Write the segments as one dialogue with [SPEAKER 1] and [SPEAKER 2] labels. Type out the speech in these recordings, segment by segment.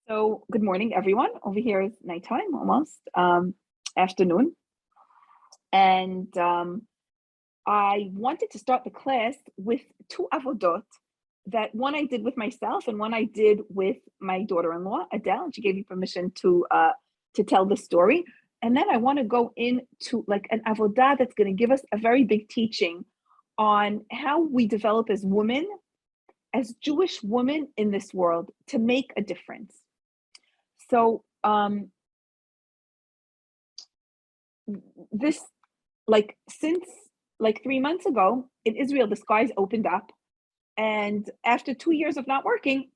[SPEAKER 1] So, good morning, everyone. Over here is nighttime, almost afternoon, and I wanted to start the class with two avodot. That one I did with myself, and one I did with my daughter-in-law, Adele. And she gave me permission to tell the story. And then I want to go into like an avodah that's going to give us a very big teaching on how we develop as women, as Jewish women in this world, to make a difference. So this since like 3 months ago in Israel, the skies opened up, and after 2 years of not working,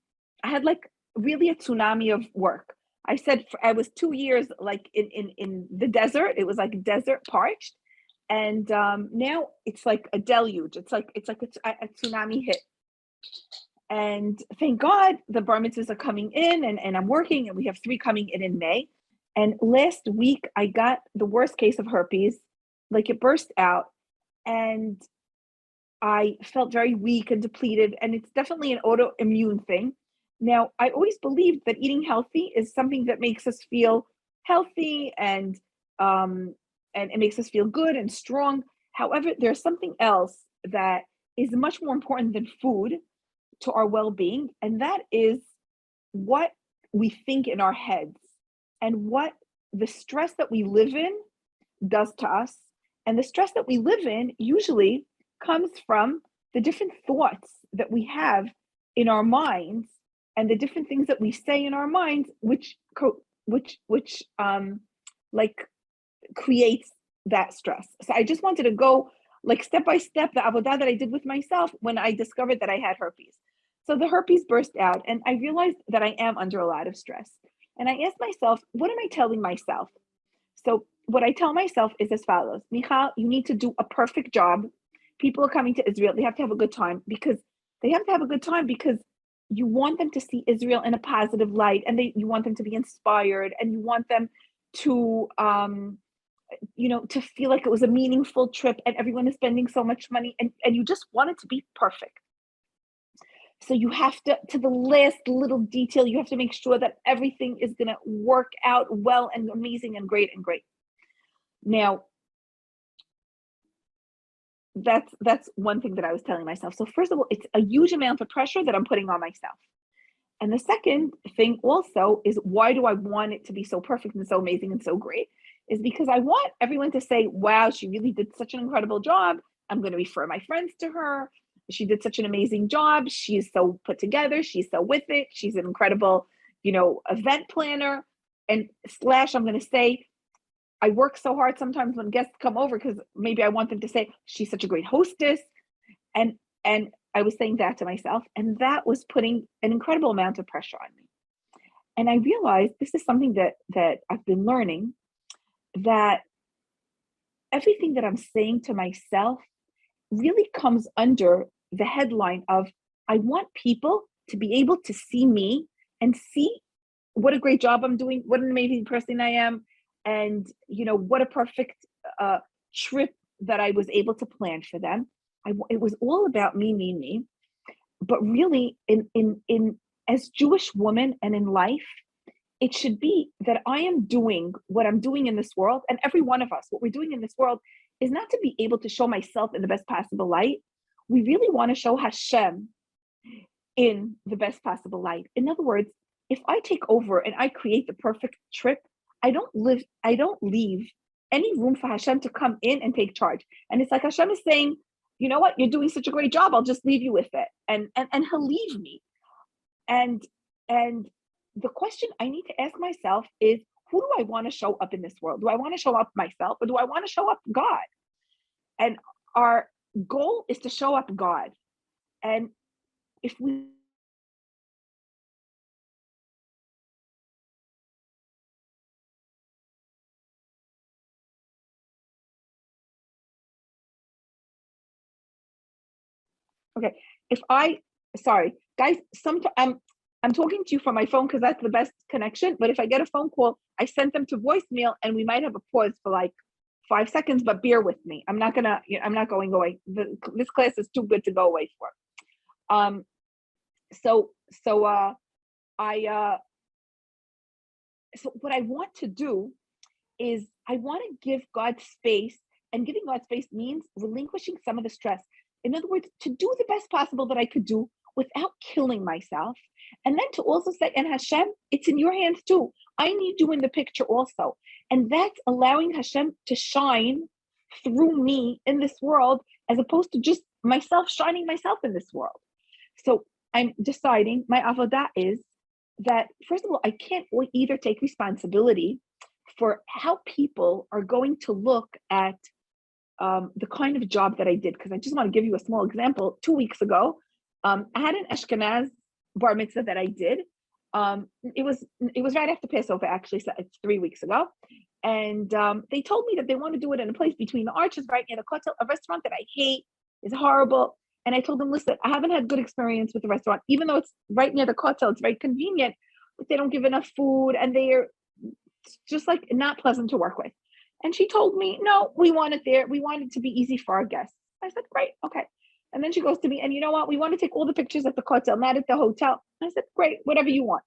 [SPEAKER 1] I had like really a tsunami of work. I said I was 2 years like in the desert. It was like desert parched, and now it's like a deluge. It's like a tsunami hit. And thank God the bar mitzvahs are coming in, and I'm working, and we have three coming in May. And last week I got the worst case of herpes, like it burst out, and I felt very weak and depleted, and it's definitely an autoimmune thing. Now, I always believed that eating healthy is something that makes us feel healthy and it makes us feel good and strong. However, there's something else that is much more important than food to our well-being, and that is what we think in our heads and what the stress that we live in does to us. And the stress that we live in usually comes from the different thoughts that we have in our minds and the different things that we say in our minds, which like creates that stress. So I just wanted to go like step by step the avodah that I did with myself when I discovered that I had herpes. So the herpes burst out, and I realized that I am under a lot of stress. And I asked myself, what am I telling myself? So what I tell myself is as follows: Michal, you need to do a perfect job. People are coming to Israel. They have to have a good time because you want them to see Israel in a positive light, and you want them to be inspired, and you want them to to feel like it was a meaningful trip, and everyone is spending so much money, and you just want it to be perfect. So you have to the last little detail, you have to make sure that everything is going to work out well and amazing and great and great. Now, that's one thing that I was telling myself. So first of all, it's a huge amount of pressure that I'm putting on myself. And the second thing also is, why do I want it to be so perfect and so amazing and so great? Is because I want everyone to say, wow, she really did such an incredible job. I'm going to refer my friends to her. She did such an amazing job. She's so put together. She's so with it. She's an incredible, event planner. And slash, I'm going to say, I work so hard sometimes when guests come over because maybe I want them to say, she's such a great hostess. And I was saying that to myself, and that was putting an incredible amount of pressure on me. And I realized this is something that I've been learning, that everything that I'm saying to myself really comes under the headline of, I want people to be able to see me and see what a great job I'm doing, what an amazing person I am, and what a perfect trip that I was able to plan for them. It was all about me. But really, in as Jewish woman and in life, it should be that I am doing what I'm doing in this world, and every one of us, what we're doing in this world is not to be able to show myself in the best possible light. We really want to show Hashem in the best possible light. In other words, if I take over and I create the perfect trip, I don't leave any room for Hashem to come in and take charge. And it's like Hashem is saying, you know what, you're doing such a great job, I'll just leave you with it. And he'll leave me. And the question I need to ask myself is, who do I want to show up in this world? Do I want to show up myself, or do I want to show up God? And our goal is to show up God. And if we okay, if I sorry, guys, I'm talking to you from my phone because that's the best connection. But if I get a phone call, I sent them to voicemail, and we might have a pause for like 5 seconds. But bear with me. I'm not going away. This class is too good to go away for. Um, so I So what I want to do is I want to give God space, and giving God space means relinquishing some of the stress. In other words, to do the best possible that I could do without killing myself. And then to also say, and Hashem, it's in your hands too. I need you in the picture also. And that's allowing Hashem to shine through me in this world, as opposed to just myself shining myself in this world. So I'm deciding, my avodah is that, first of all, I can't either take responsibility for how people are going to look at the kind of job that I did. Because I just want to give you a small example. 2 weeks ago, I had an Ashkenaz bar mitzvah that I did. It was right after Passover, actually, so it's 3 weeks ago. And they told me that they want to do it in a place between the arches, right near the kotel, a restaurant that I hate, is horrible. And I told them, listen, I haven't had good experience with the restaurant, even though it's right near the kotel, it's very convenient, but they don't give enough food, and they're just like not pleasant to work with. And she told me, no, we want it there. We want it to be easy for our guests. I said, great, okay. And then she goes to me, and you know what? We want to take all the pictures at the kotel, not at the hotel. I said, great, whatever you want.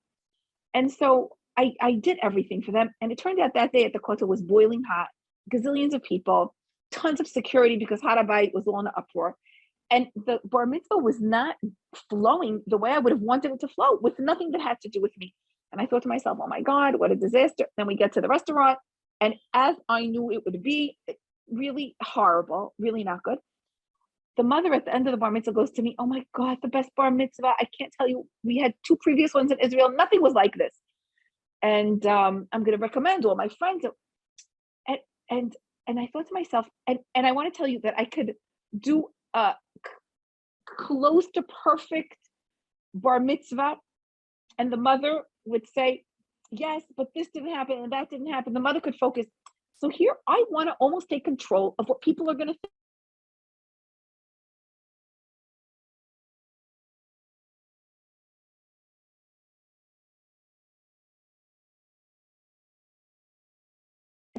[SPEAKER 1] And so I did everything for them. And it turned out that day at the kotel was boiling hot, gazillions of people, tons of security because Harabait was all in an uproar. And the bar mitzvah was not flowing the way I would have wanted it to flow, with nothing that had to do with me. And I thought to myself, oh my God, what a disaster. Then we get to the restaurant, and as I knew it would be, really horrible, really not good. The mother at the end of the bar mitzvah goes to me, oh my God, the best bar mitzvah. I can't tell you, we had 2 previous ones in Israel. Nothing was like this. And I'm going to recommend all my friends. And I thought to myself, and I want to tell you that I could do a close to perfect bar mitzvah, and the mother would say, yes, but this didn't happen and that didn't happen. The mother could focus. So here I want to almost take control of what people are going to think.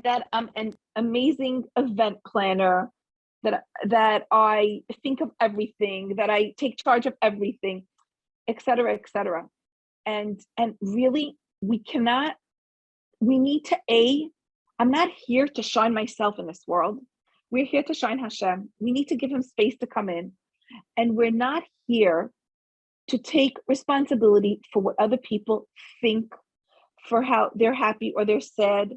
[SPEAKER 1] That I'm an amazing event planner, that I think of everything, that I take charge of everything, et cetera, et cetera. And really, we need to, I'm not here to shine myself in this world. We're here to shine Hashem. We need to give him space to come in. And we're not here to take responsibility for what other people think, for how they're happy or they're sad,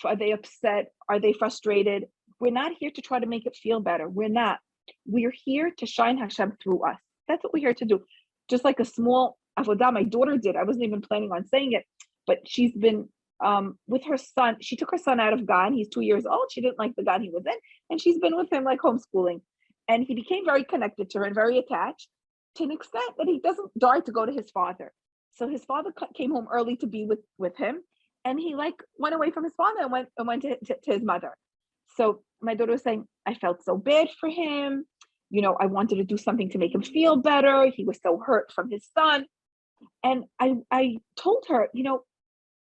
[SPEAKER 1] are they upset, are they frustrated. We're not here to try to make it feel better. We're not. We're here to shine Hashem through us. That's what we're here to do. Just like a small avodah my daughter did. I wasn't even planning on saying it, but she's been with her son. She took her son out of Gan. He's 2 years old. She didn't like the Gan he was in, and she's been with him like homeschooling. And he became very connected to her and very attached, to an extent that he doesn't die to go to his father. So his father came home early to be with him, and he like went away from his father and went to his mother. So my daughter was saying, I felt so bad for him. You know, I wanted to do something to make him feel better. He was so hurt from his son. And I told her, you know,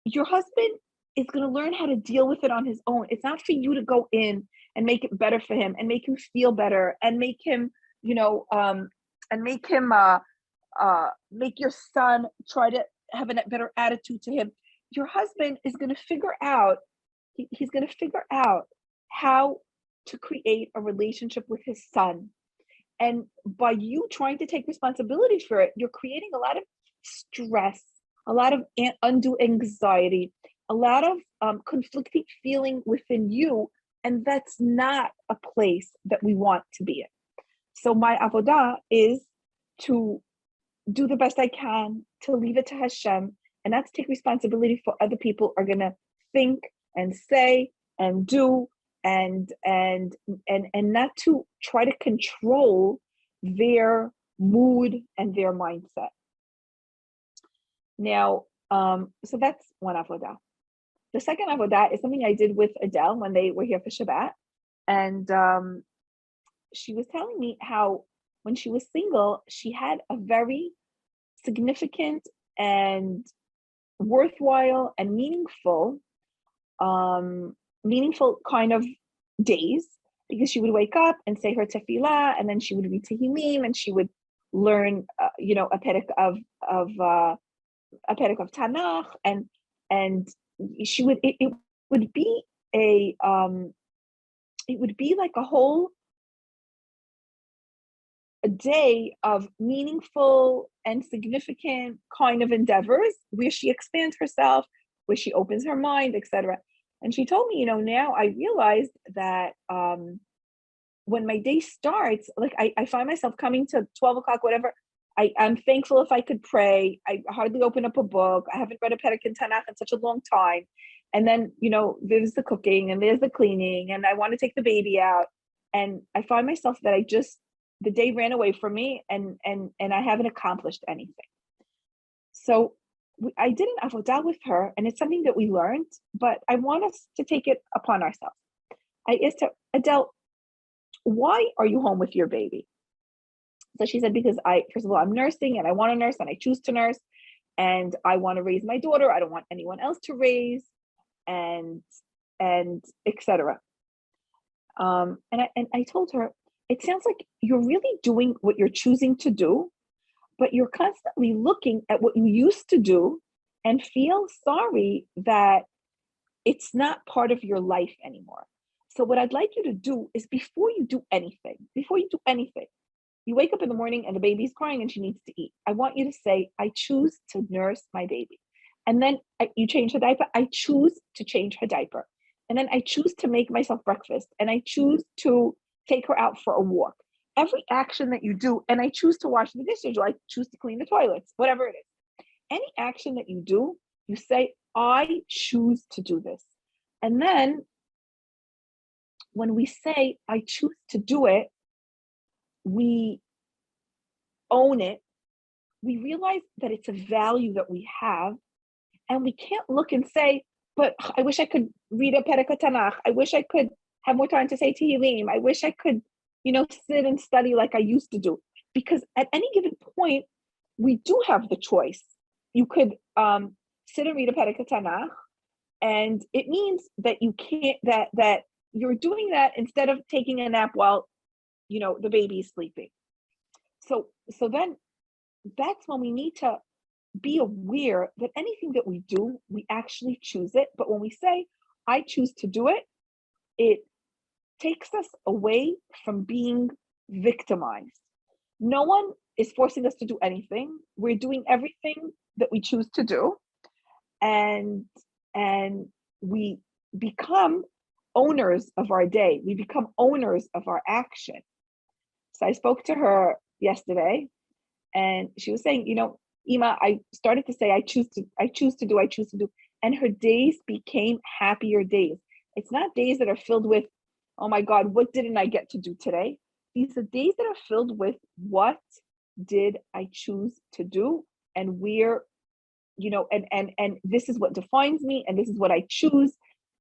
[SPEAKER 1] your husband is going to learn how to deal with it on his own. It's not for you to go in and make it better for him and make him feel better and make him, you know, and make him make your son try to have a better attitude to him. Your husband is going to figure out, he's going to figure out how to create a relationship with his son. And by you trying to take responsibility for it, you're creating a lot of stress, a lot of undue anxiety, a lot of conflicting feeling within you. And that's not a place that we want to be in. So my avodah is to do the best I can, to leave it to Hashem, and not to take responsibility for other people are going to think and say and do, and not to try to control their mood and their mindset. Now, so that's one avodah. The second avodah is something I did with Adele when they were here for Shabbat. And she was telling me how when she was single, she had a very significant and worthwhile and meaningful kind of days, because she would wake up and say her tefillah, and then she would read Tehillim, and she would learn, a perek of Tanakh, and it would be a it would be like a day of meaningful and significant kind of endeavors where she expands herself, where she opens her mind, etc. And she told me, now I realized that when my day starts, like I find myself coming to 12 o'clock, whatever. I'm thankful if I could pray. I hardly open up a book. I haven't read a Perek in Tanakh in such a long time. And then, there's the cooking and there's the cleaning, and I want to take the baby out. And I find myself that the day ran away from me, and I haven't accomplished anything. So I did an avodah with her, and it's something that we learned, but I want us to take it upon ourselves. I asked her, Adele, why are you home with your baby? So she said, because first of all, I'm nursing and I want to nurse and I choose to nurse, and I want to raise my daughter. I don't want anyone else to raise, and etc. And I told her, it sounds like you're really doing what you're choosing to do, but you're constantly looking at what you used to do and feel sorry that it's not part of your life anymore. So what I'd like you to do is before you do anything, you wake up in the morning and the baby's crying and she needs to eat. I want you to say, I choose to nurse my baby. And then you change her diaper. I choose to change her diaper. And then I choose to make myself breakfast. And I choose to take her out for a walk. Every action that you do, and I choose to wash the dishes, or I choose to clean the toilets, whatever it is. Any action that you do, you say, I choose to do this. And then when we say, I choose to do it, we own it. We realize that it's a value that we have, and we can't look and say, but I wish I could read a Perek Tanakh. I wish I could have more time to say Tehillim. I wish I could, sit and study like I used to do. Because at any given point, we do have the choice. You could sit and read a Perek Tanakh, and it means that you can't, that you're doing that instead of taking a nap while, the baby is sleeping. So then that's when we need to be aware that anything that we do, we actually choose it. But when we say, I choose to do it, it takes us away from being victimized. No one is forcing us to do anything. We're doing everything that we choose to do. And we become owners of our day. We become owners of our action. So I spoke to her yesterday, and she was saying, Ima, I started to say, I choose to do. And her days became happier days. It's not days that are filled with, oh my God, what didn't I get to do today? These are days that are filled with, what did I choose to do? And where, and this is what defines me, and this is what I choose.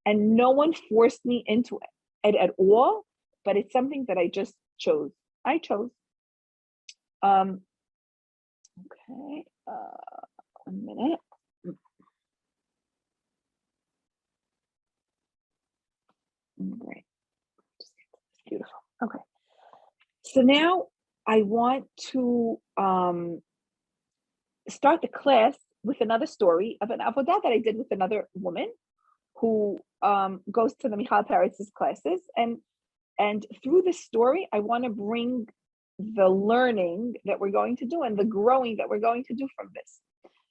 [SPEAKER 1] And no one forced me into it at all, but it's something that I just chose. I chose. Okay, 1 minute. Great. Beautiful. Okay. So now I want to start the class with another story of an avodah that I did with another woman who goes to the Michal Peretz's classes. And through this story, I want to bring the learning that we're going to do and the growing that we're going to do from this.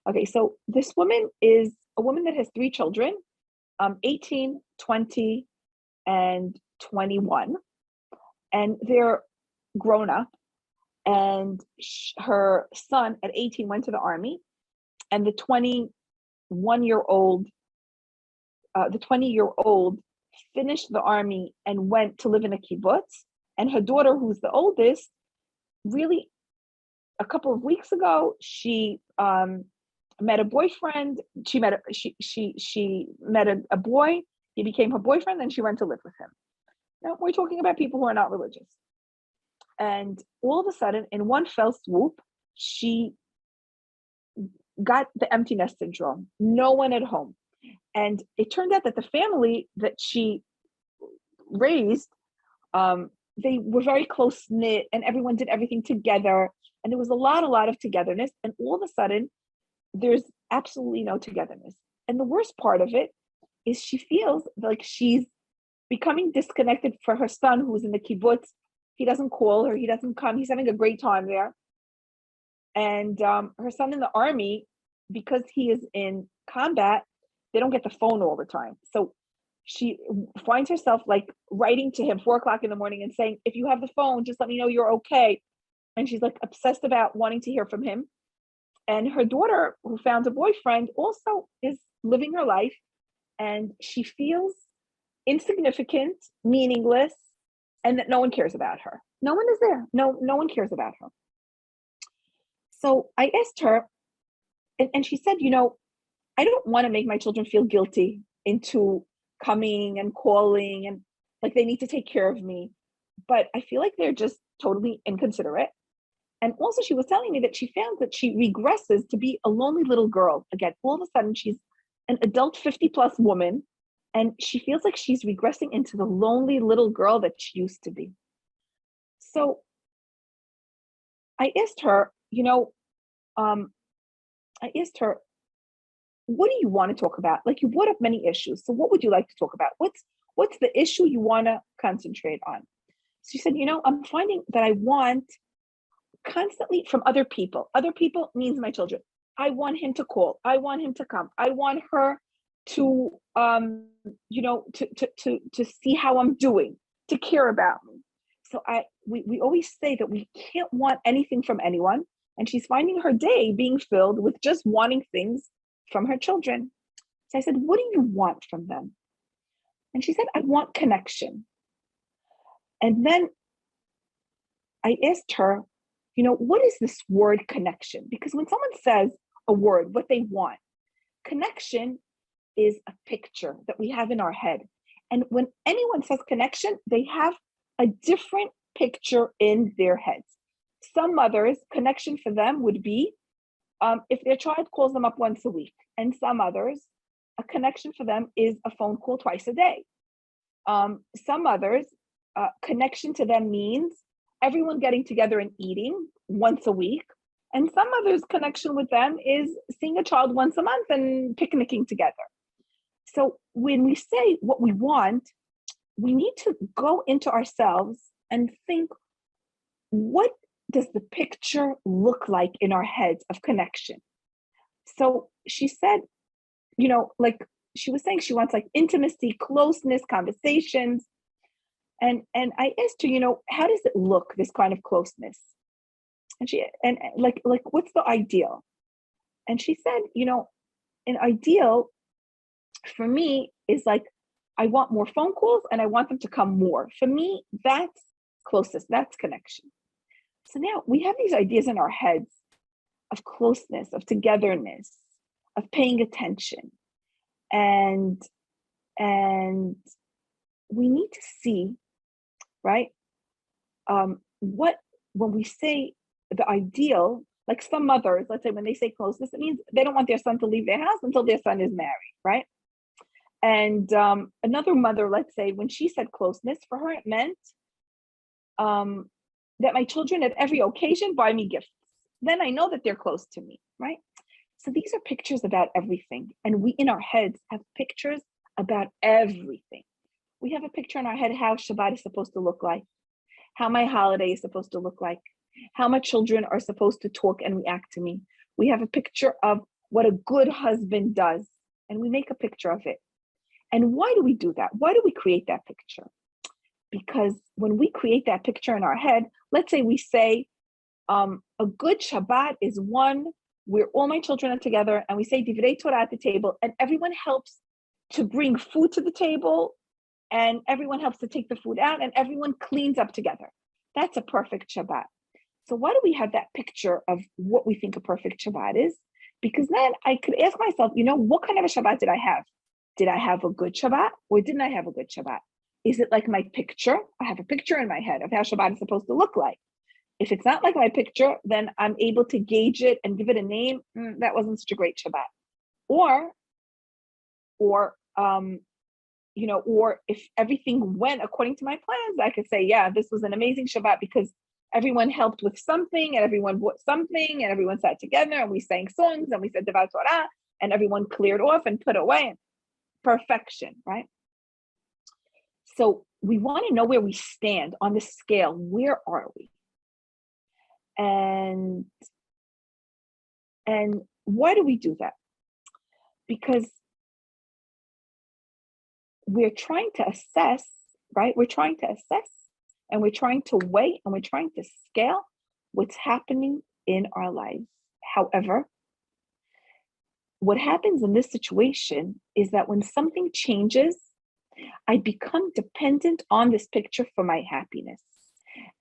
[SPEAKER 1] Okay, so this woman is a woman that has 3 children, 18, 20, and 21. And they're grown up. And her son at 18 went to the army. And the 20-year-old finished the army and went to live in a kibbutz. And her daughter, who's the oldest, really, a couple of weeks ago, she met a boyfriend. She met a boy. He became her boyfriend, and she went to live with him. Now, we're talking about people who are not religious. And all of a sudden, in one fell swoop, she got the empty nest syndrome. No one at home. And it turned out that the family that she raised, they were very close knit, and everyone did everything together. And there was a lot of togetherness. And all of a sudden, there's absolutely no togetherness. And the worst part of it is she feels like she's becoming disconnected for her son who's in the kibbutz. He doesn't call her, he doesn't come, he's having a great time there. And her son in the army, because he is in combat, they don't get the phone all the time. So she finds herself like writing to him 4 o'clock in the morning and saying, if you have the phone, just let me know you're okay. And she's like obsessed about wanting to hear from him. And her daughter, who found a boyfriend, also is living her life, and she feels insignificant, meaningless, and that no one cares about her. No one is there. No one cares about her. So I asked her, and she said, I don't want to make my children feel guilty into coming and calling and like they need to take care of me. But I feel like they're just totally inconsiderate. And also, she was telling me that she found that she regresses to be a lonely little girl. Again, all of a sudden, she's an adult 50 plus woman, and she feels like she's regressing into the lonely little girl that she used to be. So I asked her, what do you want to talk about? Like, you brought up many issues. So what would you like to talk about? What's the issue you want to concentrate on? So she said, I'm finding that I want constantly from other people. Other people means my children. I want him to call. I want him to come. I want her to, to see how I'm doing, to care about me. So we always say that we can't want anything from anyone. And she's finding her day being filled with just wanting things from her children. So I said, what do you want from them? And she said, I want connection. And then I asked her, what is this word connection? Because when someone says a word, what they want, connection is a picture that we have in our head. And when anyone says connection, they have a different picture in their heads. Some mothers, connection for them would be if their child calls them up once a week. And some others, a connection for them is a phone call twice a day. Some others, connection to them means everyone getting together and eating once a week. And some others' connection with them is seeing a child once a month and picnicking together. So when we say what we want, we need to go into ourselves and think, what does the picture look like in our heads of connection? So she said, like she was saying, she wants like intimacy, closeness, conversations. And I asked her, how does it look, this kind of closeness? And like what's the ideal? And she said, an ideal for me is like, I want more phone calls and I want them to come more. For me, that's closest, that's connection. So now we have these ideas in our heads of closeness, of togetherness, of paying attention. And we need to see, right? When we say the ideal, like some mothers, let's say when they say closeness, it means they don't want their son to leave their house until their son is married, right? And another mother, let's say, when she said closeness, for her it meant that my children at every occasion buy me gifts. Then I know that they're close to me, right? So these are pictures about everything. And we in our heads have pictures about everything. We have a picture in our head how Shabbat is supposed to look like, how my holiday is supposed to look like, how my children are supposed to talk and react to me. We have a picture of what a good husband does, and we make a picture of it. And why do we do that? Why do we create that picture? Because when we create that picture in our head, let's say we say, a good Shabbat is one where all my children are together and we say Divrei Torah at the table and everyone helps to bring food to the table and everyone helps to take the food out and everyone cleans up together. That's a perfect Shabbat. So why do we have that picture of what we think a perfect Shabbat is? Because then I could ask myself, what kind of a Shabbat did I have? Did I have a good Shabbat or didn't I have a good Shabbat? Is it like my picture? I have a picture in my head of how Shabbat is supposed to look like. If it's not like my picture, then I'm able to gauge it and give it a name. That wasn't such a great Shabbat. Or if everything went according to my plans, I could say, yeah, this was an amazing Shabbat because everyone helped with something and everyone bought something and everyone sat together and we sang songs and we said Devar Torah and everyone cleared off and put away. Perfection, right? So we want to know where we stand on the scale. Where are we? And why do we do that? Because we're trying to assess, right? We're trying to assess and we're trying to weigh and we're trying to scale what's happening in our lives. However, what happens in this situation is that when something changes, I become dependent on this picture for my happiness.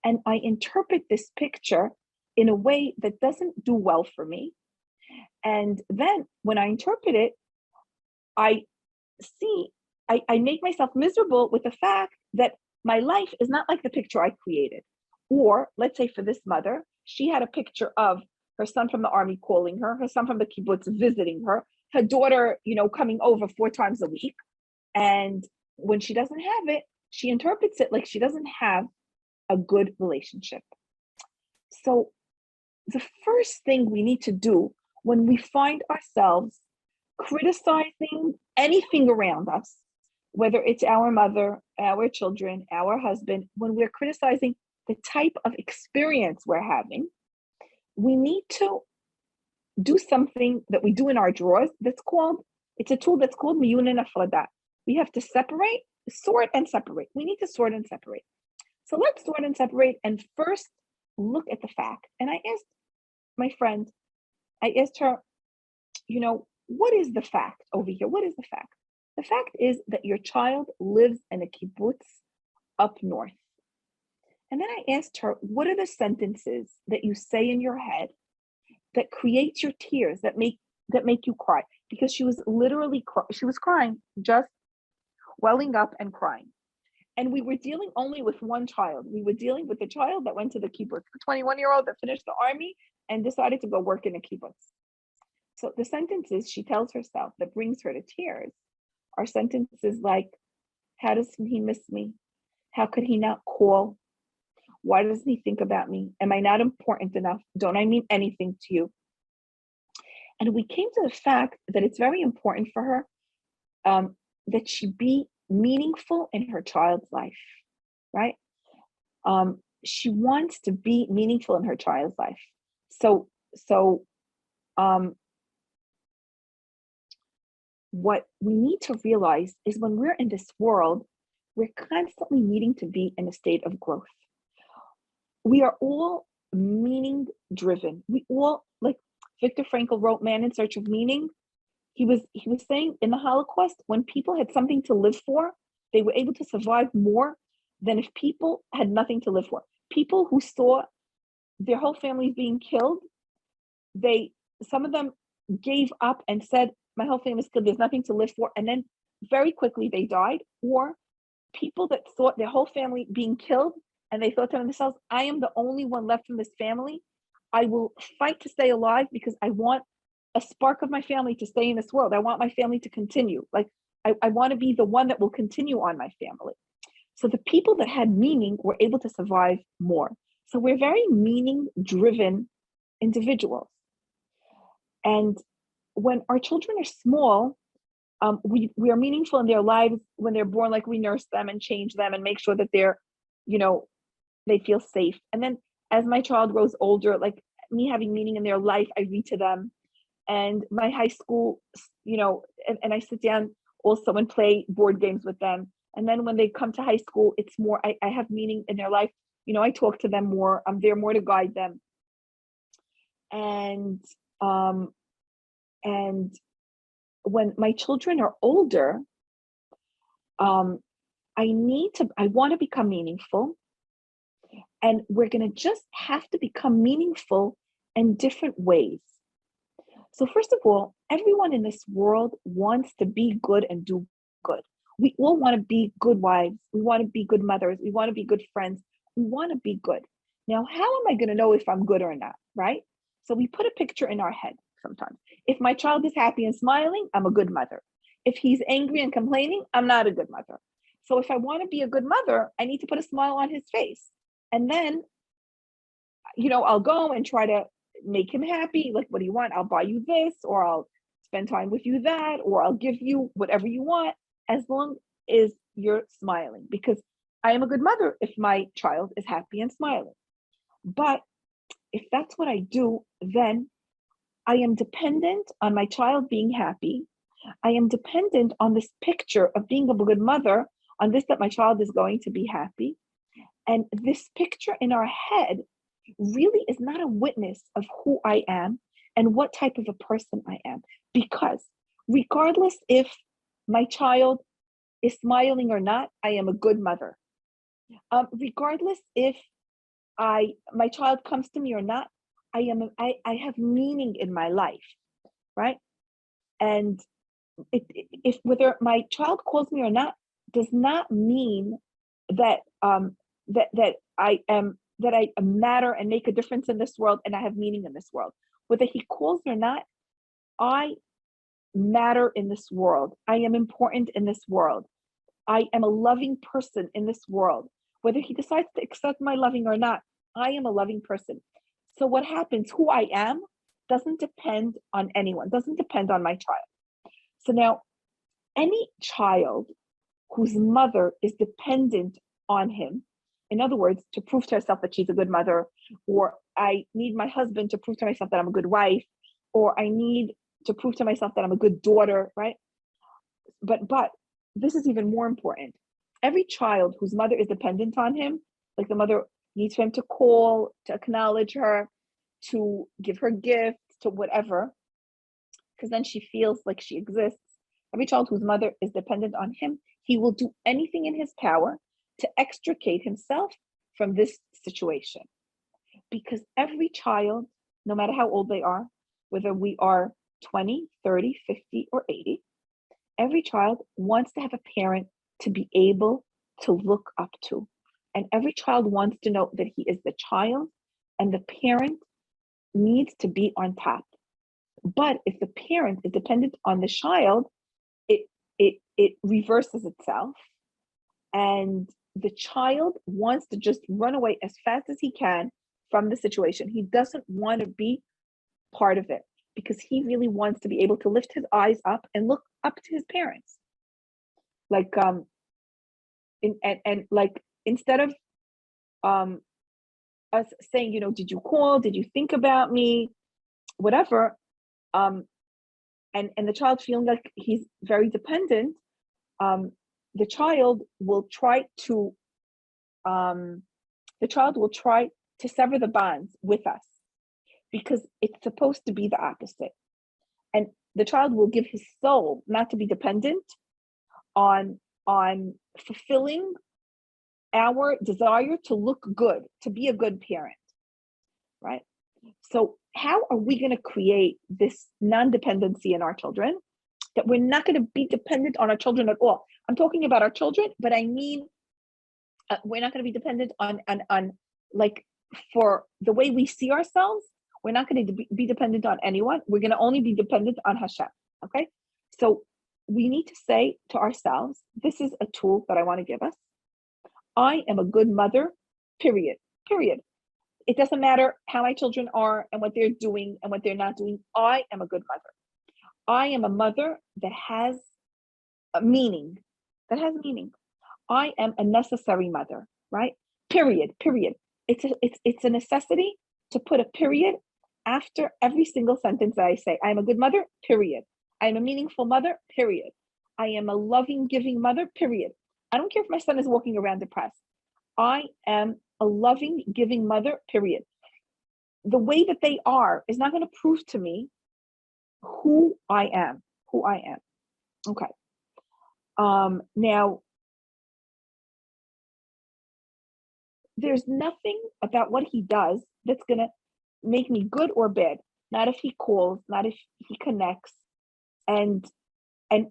[SPEAKER 1] And I interpret this picture in a way that doesn't do well for me. And then when I interpret it, I make myself miserable with the fact that my life is not like the picture I created. Or let's say for this mother, she had a picture of her son from the army calling her son from the kibbutz visiting her daughter, coming over 4 times a week. And when she doesn't have it, she interprets it like she doesn't have a good relationship. So the first thing we need to do when we find ourselves criticizing anything around us, whether it's our mother, our children, our husband, when we're criticizing the type of experience we're having, we need to do something that we do in our drawers it's a tool that's called miyunin afradat. We have to sort and separate. We need to sort and separate. So let's sort and separate and first look at the fact. And I asked my friend, her, what is the fact over here? What is the fact? The fact is that your child lives in a kibbutz up north. And then I asked her, what are the sentences that you say in your head that create your tears, that make you cry? Because she was literally she was crying, just welling up and crying. And we were dealing only with one child. We were dealing with the child that went to the kibbutz, the 21-year-old that finished the army and decided to go work in a kibbutz. So the sentences she tells herself that brings her to tears are sentences like, how does he miss me? How could he not call? Why doesn't he think about me? Am I not important enough? Don't I mean anything to you? And we came to the fact that it's very important for her that she be meaningful in her child's life, right? She wants to be meaningful in her child's life. So what we need to realize is when we're in this world, we're constantly needing to be in a state of growth. We are all meaning driven. We all, like Viktor Frankl wrote Man in Search of Meaning. He was saying in the Holocaust, when people had something to live for, they were able to survive more than if people had nothing to live for. People who saw their whole families being killed, some of them gave up and said, my whole family's killed, there's nothing to live for. And then very quickly they died. Or people that thought their whole family being killed, and they thought to themselves, I am the only one left in this family. I will fight to stay alive because I want a spark of my family to stay in this world. I want my family to continue. Like, I want to be the one that will continue on my family. So the people that had meaning were able to survive more. So we're very meaning-driven individuals. And when our children are small, we are meaningful in their lives when they're born. Like, we nurse them and change them and make sure that they're, they feel safe. And then as my child grows older, like me having meaning in their life, I read to them. And my high school, and I sit down also and play board games with them. And then when they come to high school, it's more, I have meaning in their life. I talk to them more. I'm there more to guide them. And when my children are older, I want to become meaningful. And we're going to just have to become meaningful in different ways. So first of all, everyone in this world wants to be good and do good. We all want to be good wives. We want to be good mothers. We want to be good friends. We want to be good. Now, how am I going to know if I'm good or not, right? So we put a picture in our head sometimes. If my child is happy and smiling, I'm a good mother. If he's angry and complaining, I'm not a good mother. So if I want to be a good mother, I need to put a smile on his face. And then, I'll go and try to make him happy. Like, what do you want? I'll buy you this, or I'll spend time with you that, or I'll give you whatever you want, as long as you're smiling. Because I am a good mother if my child is happy and smiling. But if that's what I do, then I am dependent on my child being happy. I am dependent on this picture of being a good mother, on this that my child is going to be happy. And this picture in our head really is not a witness of who I am and what type of a person I am. Because regardless if my child is smiling or not, I am a good mother. Regardless if my child comes to me or not, I have meaning in my life, right? And if whether my child calls me or not does not mean that that I matter and make a difference in this world and I have meaning in this world. Whether he calls or not, I matter in this world. I am important in this world. I am a loving person in this world. Whether he decides to accept my loving or not, I am a loving person. So what happens, who I am, doesn't depend on anyone, doesn't depend on my child. So now, any child whose mother is dependent on him, in other words, to prove to herself that she's a good mother, or I need my husband to prove to myself that I'm a good wife, or I need to prove to myself that I'm a good daughter, right? But this is even more important. Every child whose mother is dependent on him, like the mother needs for him to call, to acknowledge her, to give her gifts, to whatever, because then she feels like she exists. Every child whose mother is dependent on him, he will do anything in his power to extricate himself from this situation. Because every child, no matter how old they are, whether we are 20, 30, 50, or 80, every child wants to have a parent to be able to look up to. And every child wants to know that he is the child and the parent needs to be on top. But if the parent is dependent on the child, it reverses itself, and the child wants to just run away as fast as he can from the situation. He doesn't want to be part of it because he really wants to be able to lift his eyes up and look up to his parents. Like like instead of us saying, did you call? Did you think about me? Whatever. And the child feeling like he's very dependent, the child will try to sever the bonds with us because it's supposed to be the opposite. And the child will give his soul not to be dependent on fulfilling our desire to look good, to be a good parent, right? So how are we going to create this non-dependency in our children, that we're not going to be dependent on our children at all? I'm talking about our children, but I mean, we're not going to be dependent on like, for the way we see ourselves, we're not going to be dependent on anyone. We're going to only be dependent on Hashem, okay? So we need to say to ourselves, this is a tool that I want to give us. I am a good mother, period. It doesn't matter how my children are and what they're doing and what they're not doing. I am a good mother. I am a mother that has a meaning, I am a necessary mother, right? Period. It's a necessity to put a period after every single sentence that I say. I am a good mother, period. I am a meaningful mother, period. I am a loving, giving mother, period. I don't care if my son is walking around depressed. I am a loving, giving mother, period. The way that they are is not going to prove to me who I am. Okay. Now, there's nothing about what he does that's going to make me good or bad. Not if he calls, not if he connects. And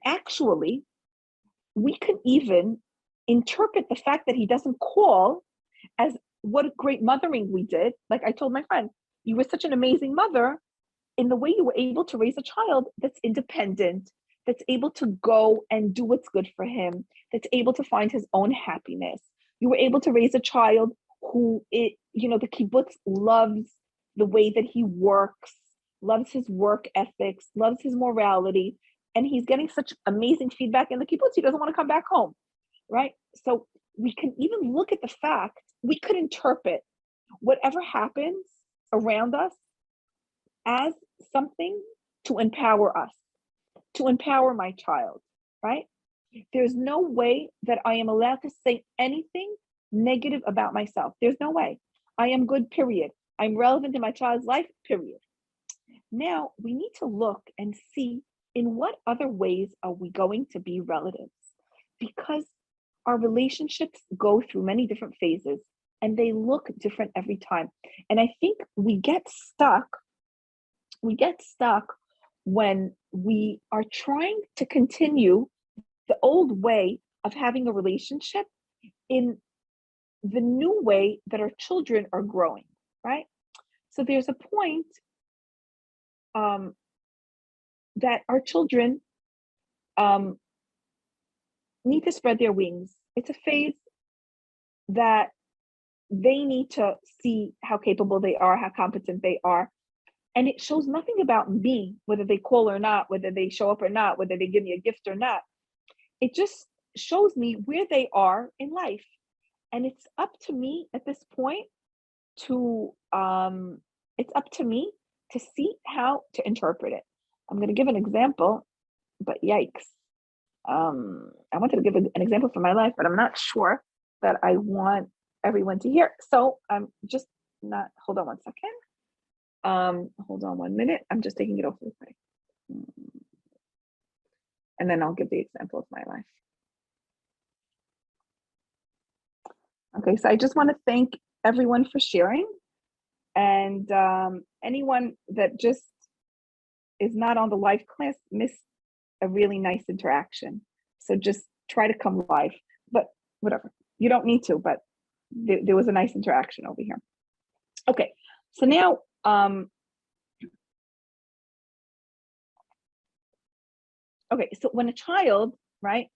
[SPEAKER 1] actually, we can even interpret the fact that he doesn't call as what a great mothering we did. Like I told my friend, you were such an amazing mother in the way you were able to raise a child that's independent, that's able to go and do what's good for him, that's able to find his own happiness. You were able to raise a child who, the kibbutz loves the way that he works, loves his work ethics, loves his morality, and he's getting such amazing feedback in the kibbutz, he doesn't want to come back home, right? So we can even look at the fact, we could interpret whatever happens around us as something to empower us, to empower my child, right? There's no way that I am allowed to say anything negative about myself. There's no way. I am good, period. I'm relevant in my child's life, period. Now we need to look and see in what other ways are we going to be relatives, because our relationships go through many different phases and they look different every time. And I think we get stuck when we are trying to continue the old way of having a relationship in the new way that our children are growing, right? So there's a point that our children need to spread their wings. It's a phase that they need to see how capable they are, how competent they are. And it shows nothing about me, whether they call or not, whether they show up or not, whether they give me a gift or not. It just shows me where they are in life. And it's up to me at this point to see how to interpret it. I'm going to give an example, but yikes. I wanted to give an example from my life, but I'm not sure that I want everyone to hear. So I'm just not, hold on one second. Hold on 1 minute. I'm just taking it off real quick. And then I'll give the example of my life. Okay, so I just want to thank everyone for sharing, and anyone that just is not on the live class missed a really nice interaction. So just try to come live, but whatever. You don't need to, but there was a nice interaction over here. Okay, so now, okay, so when a child, right?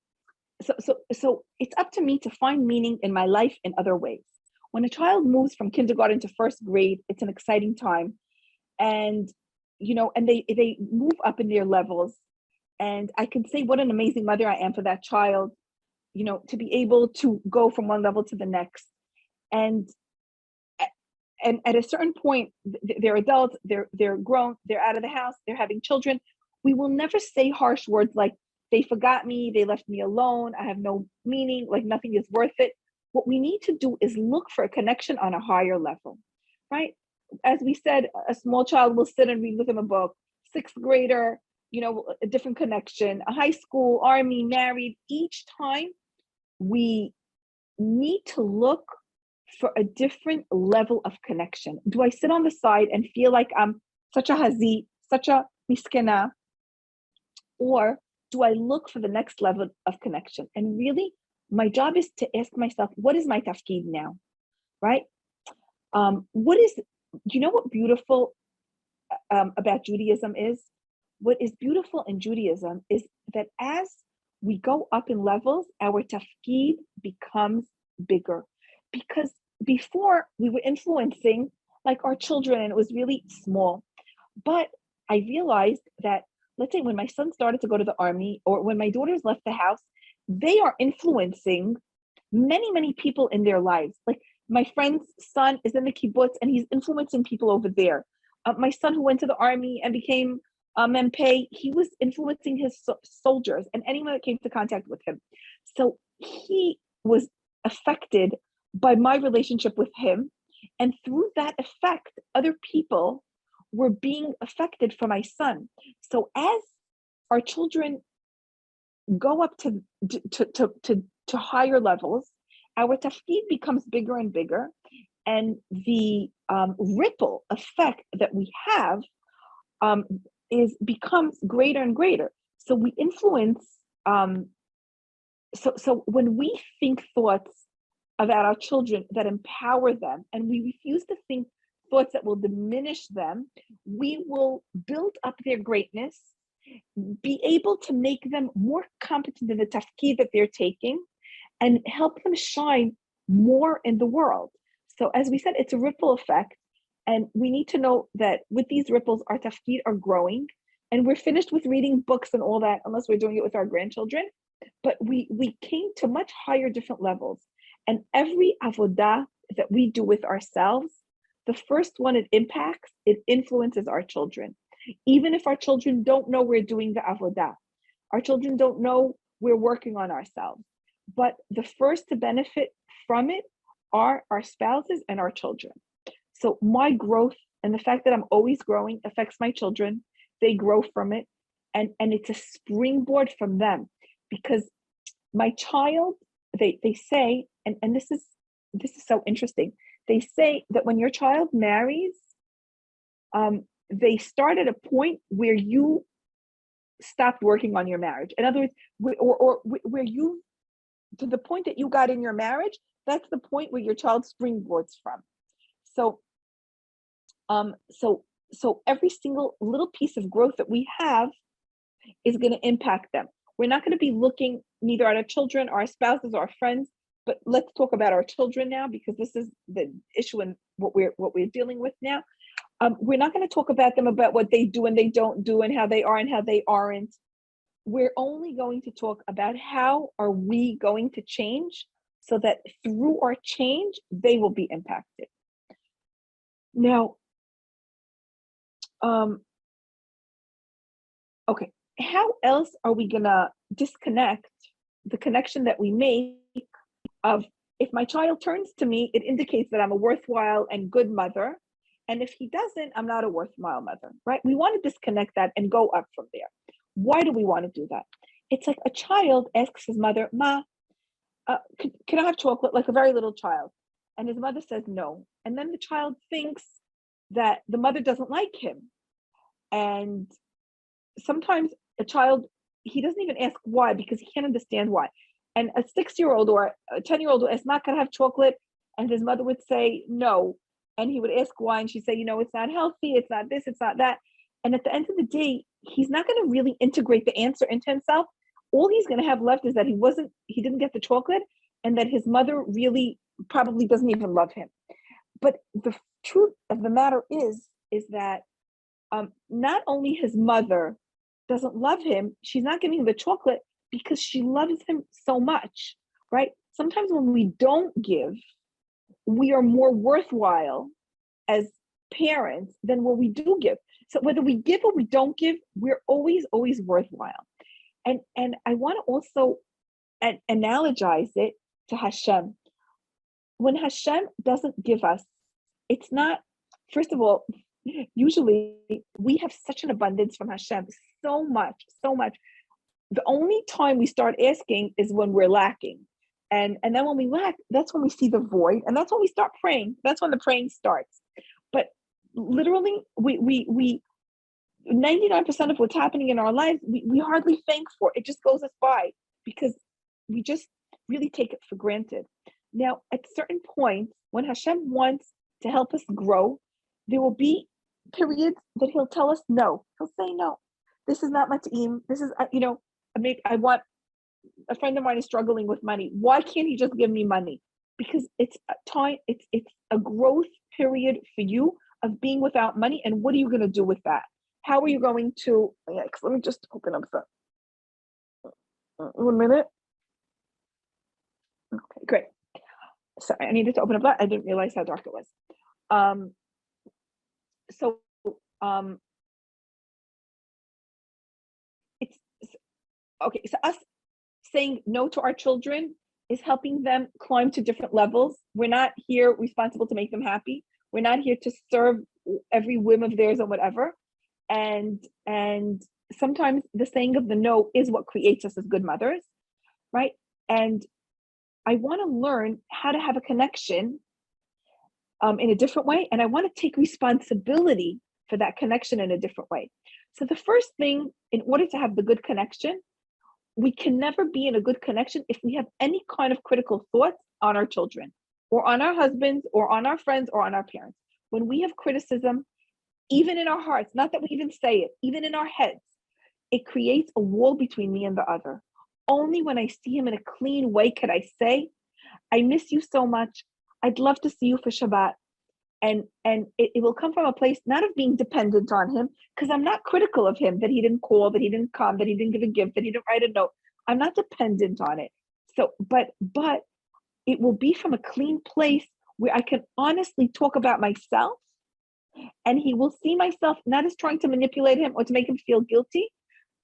[SPEAKER 1] So it's up to me to find meaning in my life in other ways. When a child moves from kindergarten to first grade, it's an exciting time. And, and they move up in their levels. And I can say what an amazing mother I am for that child, to be able to go from one level to the next. And at a certain point, they're adults, they're grown, they're out of the house, they're having children. We will never say harsh words like, they forgot me, they left me alone, I have no meaning, like nothing is worth it. What we need to do is look for a connection on a higher level, right? As we said, a small child will sit and read with him a book. Sixth grader, a different connection. A high school, army, married. Each time we need to look for a different level of connection. Do I sit on the side and feel like I'm such a hazi, such a miskena, or do I look for the next level of connection? And really, my job is to ask myself, what is my tafkid now, right? What beautiful about Judaism is? What is beautiful in Judaism is that as we go up in levels, our tafkid becomes bigger. Because before we were influencing like our children and it was really small. But I realized that, let's say when my son started to go to the army or when my daughters left the house, they are influencing many, many people in their lives. Like my friend's son is in the kibbutz and he's influencing people over there. My son who went to the army and became a MP, he was influencing his soldiers and anyone that came to contact with him. So he was affected by my relationship with him. And through that effect, other people were being affected for my son. So as our children go up to higher levels, our tafkid becomes bigger and bigger, and the ripple effect that we have becomes greater and greater. So we influence. So when we think thoughts about our children that empower them, and we refuse to think thoughts that will diminish them, we will build up their greatness, be able to make them more competent in the tafkid that they're taking, and help them shine more in the world. So as we said, it's a ripple effect. And we need to know that with these ripples, our tafkir are growing. And we're finished with reading books and all that, unless we're doing it with our grandchildren. But we came to much higher, different levels. And every avodah that we do with ourselves, the first one it impacts, it influences our children. Even if our children don't know we're doing the avodah, our children don't know we're working on ourselves. But the first to benefit from it are our spouses and our children. So my growth and the fact that I'm always growing affects my children. They grow from it. And it's a springboard from them. Because my child, they say, and this is so interesting. They say that when your child marries, they start at a point where you stopped working on your marriage. In other words, where you, to the point that you got in your marriage, that's the point where your child springboards from. So every single little piece of growth that we have is going to impact them. We're not going to be looking neither at our children, our spouses, or our friends, but let's talk about our children now, because this is the issue and what we're dealing with now. We're not going to talk about them about what they do and they don't do and how they are and how they aren't. We're only going to talk about how are we going to change so that through our change, they will be impacted. Now, okay, how else are we gonna disconnect the connection that we make of, if my child turns to me, it indicates that I'm a worthwhile and good mother. And if he doesn't, I'm not a worthwhile mother, right? We want to disconnect that and go up from there. Why do we want to do that? It's like a child asks his mother, Ma, can I have chocolate? Like a very little child. And his mother says no. And then the child thinks that the mother doesn't like him. And sometimes a child, he doesn't even ask why, because he can't understand why. And a 6-year-old or a 10-year-old will ask, Ma, can I have chocolate? And his mother would say no. And he would ask why. And she'd say, it's not healthy. It's not this, it's not that. And at the end of the day, he's not going to really integrate the answer into himself. All he's going to have left is that he didn't get the chocolate, and that his mother really probably doesn't even love him. But the truth of the matter is that not only his mother doesn't love him, she's not giving him the chocolate because she loves him so much, right? Sometimes when we don't give, we are more worthwhile as parents than when we do give. So whether we give or we don't give, we're always worthwhile. And I want to also analogize it to Hashem. When Hashem doesn't give us, it's not, first of all, usually we have such an abundance from Hashem, so much. The only time we start asking is when we're lacking. And then when we lack, that's when we see the void, and that's when we start praying. That's when the praying starts. But literally, we 99% of what's happening in our lives, we hardly thank for. It just goes us by because we just really take it for granted. Now, at certain points, when Hashem wants to help us grow, there will be periods that he'll tell us no. He'll say no. This is not mat'im. This is, I want, a friend of mine is struggling with money. Why can't he just give me money? Because it's a time, it's a growth period for you of being without money. And what are you going to do with that? How are you going to, let me just open up the, 1 minute. Okay, great. Sorry, I needed to open up that. I didn't realize how dark it was. It's okay. So us saying no to our children is helping them climb to different levels. We're not here responsible to make them happy. We're not here to serve every whim of theirs or whatever. And sometimes the saying of the no is what creates us as good mothers, right? And I want to learn how to have a connection in a different way. And I want to take responsibility for that connection in a different way. So the first thing, in order to have the good connection, we can never be in a good connection if we have any kind of critical thoughts on our children or on our husbands or on our friends or on our parents. When we have criticism, even in our hearts, not that we even say it, even in our heads, it creates a wall between me and the other. Only when I see him in a clean way could I say, I miss you so much. I'd love to see you for Shabbat. And it will come from a place not of being dependent on him, because I'm not critical of him that he didn't call, that he didn't come, that he didn't give a gift, that he didn't write a note. I'm not dependent on it. So, but it will be from a clean place where I can honestly talk about myself, and he will see myself not as trying to manipulate him or to make him feel guilty.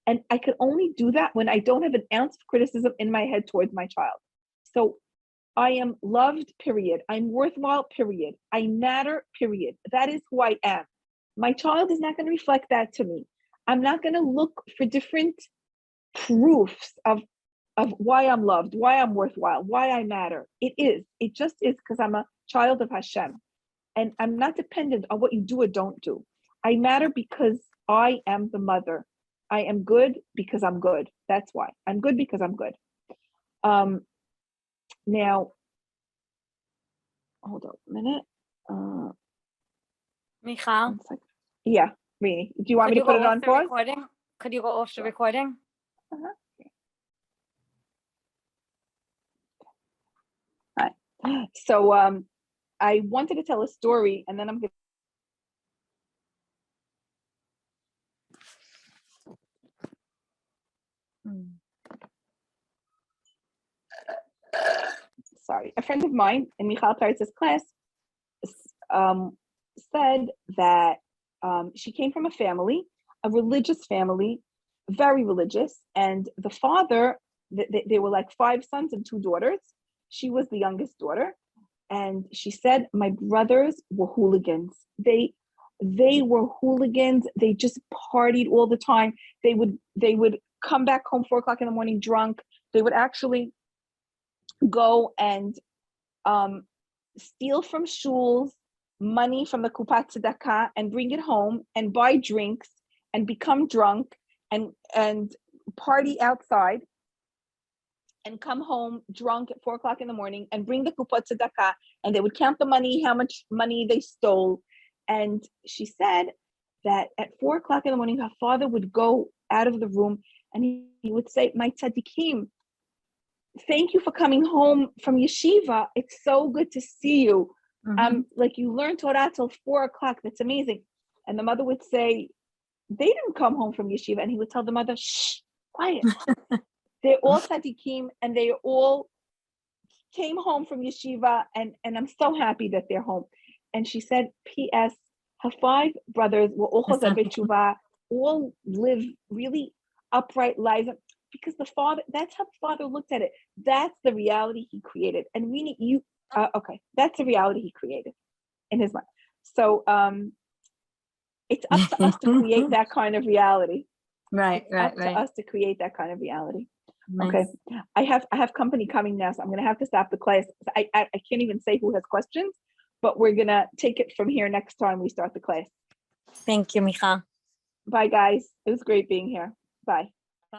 [SPEAKER 1] And I can only do that when I don't have an ounce of criticism in my head towards my child. So I am loved, period. I'm worthwhile, period. I matter, period. That is who I am. My child is not going to reflect that to me. I'm not going to look for different proofs of why I'm loved, why I'm worthwhile, why I matter. It just is, because I'm a child of Hashem. And I'm not dependent on what you do or don't do. I matter because I am the mother. I am good because I'm good. That's why. I'm good because I'm good. Now, hold on a minute.
[SPEAKER 2] Michal?
[SPEAKER 1] Yeah, Rini. Do you want me to put it on pause?
[SPEAKER 2] Could you go off the recording?
[SPEAKER 1] Uh-huh. Hi. So I wanted to tell a story, and then I'm going sorry. A friend of mine in Michal Paritz's class said that she came from a religious family, very religious, and the father, they were like 5 sons and 2 daughters. She was the youngest daughter, and she said, my brothers were hooligans. They were hooligans. They just partied all the time. They would come back home 4 o'clock in the morning drunk. They would actually go and steal from shuls money from the kupat tzedakah and bring it home and buy drinks and become drunk and party outside and come home drunk at 4 o'clock in the morning and bring the kupat tzedakah, and they would count the money, how much money they stole. And she said that at 4 o'clock in the morning, her father would go out of the room and he would say, my tzaddikim, thank you for coming home from yeshiva. It's so good to see you. Like, you learned Torah till 4 o'clock. That's amazing. And the mother would say, they didn't come home from yeshiva. And he would tell the mother, shh, quiet. They're all tzaddikim, and they all came home from yeshiva, and I'm so happy that they're home. And she said, P.S., her 5 brothers were all chazar b'tshuva, all live really upright lives, because the father, that's how the father looked at it. That's the reality he created. And really, that's the reality he created in his mind. So it's up to us to create that kind of reality.
[SPEAKER 2] Right.
[SPEAKER 1] To us to create that kind of reality.
[SPEAKER 2] Nice.
[SPEAKER 1] Okay, I have company coming now, so I'm gonna have to stop the class. I can't even say who has questions, but we're gonna take it from here next time we start the class.
[SPEAKER 2] Thank you, Michal.
[SPEAKER 1] Bye, guys. It was great being here. Bye.